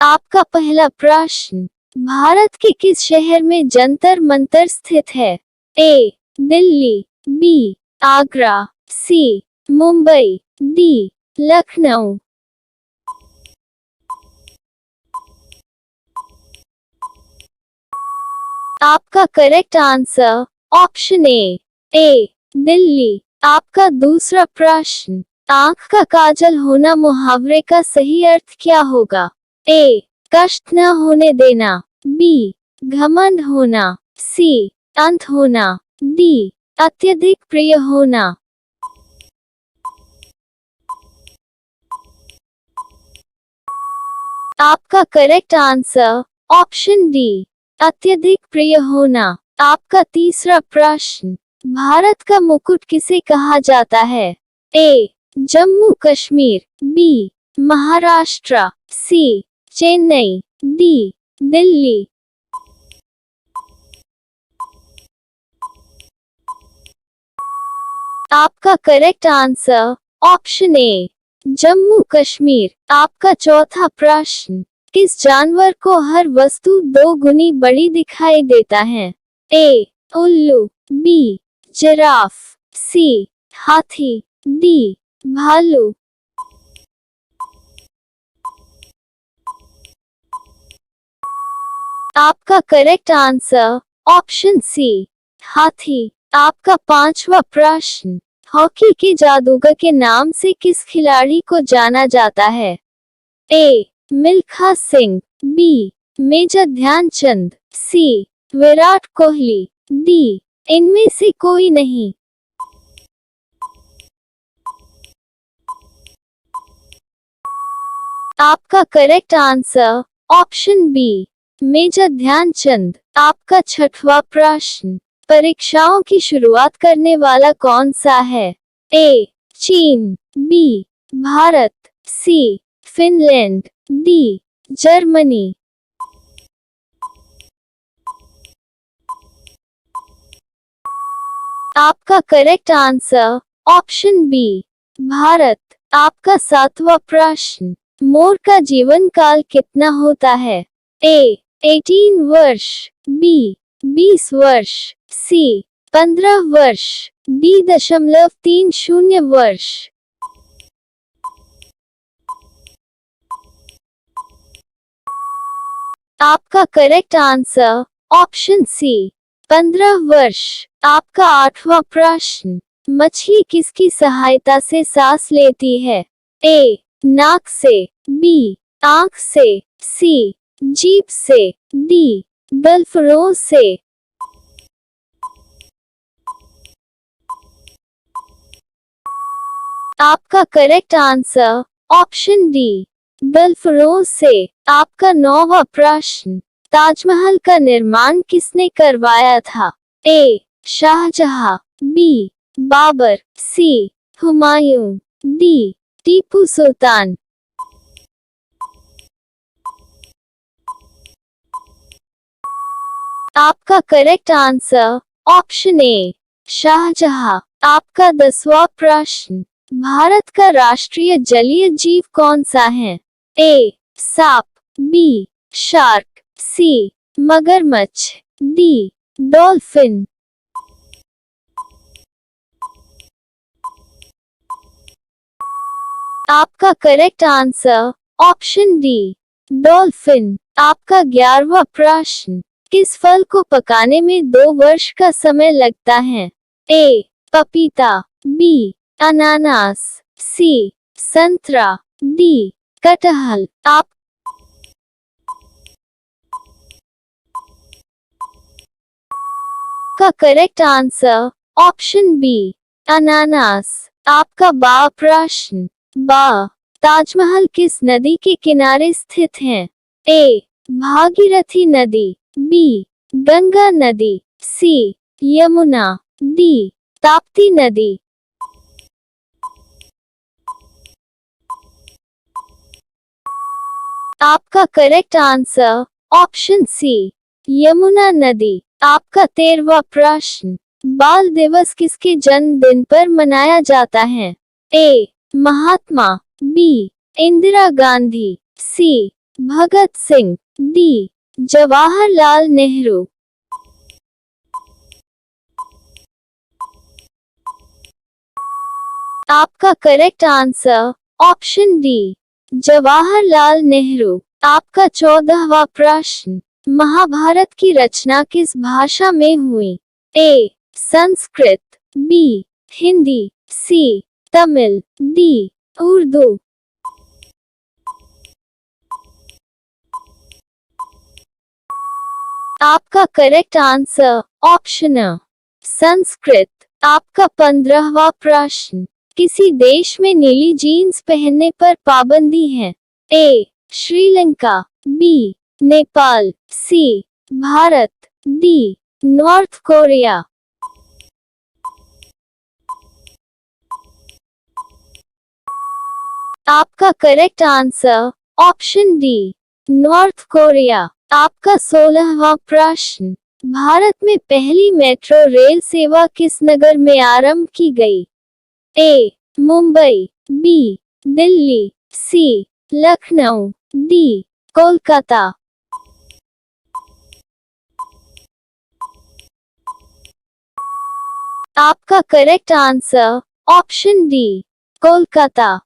आपका पहला प्रश्न, भारत के किस शहर में जंतर मंतर स्थित है? ए. दिल्ली, बी. आगरा, सी. मुंबई, डी. लखनऊ। आपका करेक्ट आंसर ऑप्शन ए. दिल्ली। आपका दूसरा प्रश्न, आंख का काजल होना मुहावरे का सही अर्थ क्या होगा? ए. कष्ट न होने देना, बी. घमंड होना, सी. अंत होना, डी. अत्यधिक प्रिय होना। आपका करेक्ट आंसर ऑप्शन डी. अत्यधिक प्रिय होना। आपका तीसरा प्रश्न, भारत का मुकुट किसे कहा जाता है? ए. जम्मू कश्मीर, बी. महाराष्ट्र, सी. चेन्नई, डी. दिल्ली। आपका करेक्ट आंसर ऑप्शन ए. जम्मू कश्मीर। आपका चौथा प्रश्न, किस जानवर को हर वस्तु दो गुनी बड़ी दिखाई देता है? ए. उल्लू, बी. जिराफ, सी. हाथी, डी. भालू। आपका करेक्ट आंसर ऑप्शन सी. हाथी। आपका पांचवा प्रश्न, हॉकी के जादूगर के नाम से किस खिलाड़ी को जाना जाता है? A. Milkha Singh, B. Major Dhyanchand, C. Virat Kohli, D. इनमें से कोई नहीं। आपका correct answer option B. Major Dhyanchand. आपका छठवां प्रश्न, परीक्षाओं की शुरुआत करने वाला कौन सा है? ए. चीन, B. Bharat, C. Finland, D. Germany. आपका correct answer option B. Bharat. आपका सातवां प्रश्न, मोर का जीवन काल कितना होता है? ए. 18 वर्ष, बी. 20 वर्ष, सी. 15 वर्ष, डी. 0.30 वर्ष। आपका करेक्ट आंसर ऑप्शन सी. 15 वर्ष। आपका आठवां प्रश्न, मछली किसकी सहायता से सांस लेती है? ए. नाक से, बी. आंख से, सी. जीभ से, डी. गलफड़ों से। आपका करेक्ट आंसर ऑप्शन डी. गलफड़ों से। आपका नौवां प्रश्न, ताजमहल का निर्माण किसने करवाया था? A. Shahjahan, B. Babur, C. Humayun, D. Tipu Sultan. आपका correct answer option A. Shahjahan. आपका 10वां प्रश्न, भारत का राष्ट्रीय जलीय जीव कौन सा है? ए. सांप, बी. शार्क, सी. मगरमच्छ, डी. डॉल्फिन। आपका correct answer option D. Dolphin. आपका 11वां प्रश्न, किस फल को पकाने में 2 वर्ष का समय लगता है? ए. पपीता, बी. अनानास, सी. संतरा, डी. कटहल। आपका करेक्ट आंसर ऑप्शन बी. अनानास। आपका 12वां प्रश्न, ताजमहल किस नदी के किनारे स्थित है? ए. भागीरथी नदी, बी. गंगा नदी, सी. यमुना, डी. ताप्ती नदी। आपका correct answer option C. Yamuna नदी। आपका 13वां प्रश्न, बाल दिवस किसके जन्मदिन पर मनाया जाता है? ए. महात्मा, बी. इंदिरा गांधी, सी. भगत सिंह। डी जवाहरलाल नेहरू। आपका correct answer option D Jawaharlal Nehru. आपका 14वां प्रश्न, महाभारत की रचना किस भाषा में हुई? ए संस्कृत, बी हिंदी, सी तमिल, डी उर्दू। आपका करेक्ट आंसर ऑप्शन अ संस्कृत। आपका 15वां प्रश्न, किसी देश में नीली जीन्स पहनने पर पाबंदी है? ए श्रीलंका, बी नेपाल, सी भारत, डी नॉर्थ कोरिया। आपका correct answer option D north Korea. आपका 16वां प्रश्न, भारत में पहली मेट्रो रेल सेवा किस नगर में आरंभ की गई? ए मुंबई, बी दिल्ली, सी लखनऊ, डी कोलकाता। आपका correct answer option D Kolkata.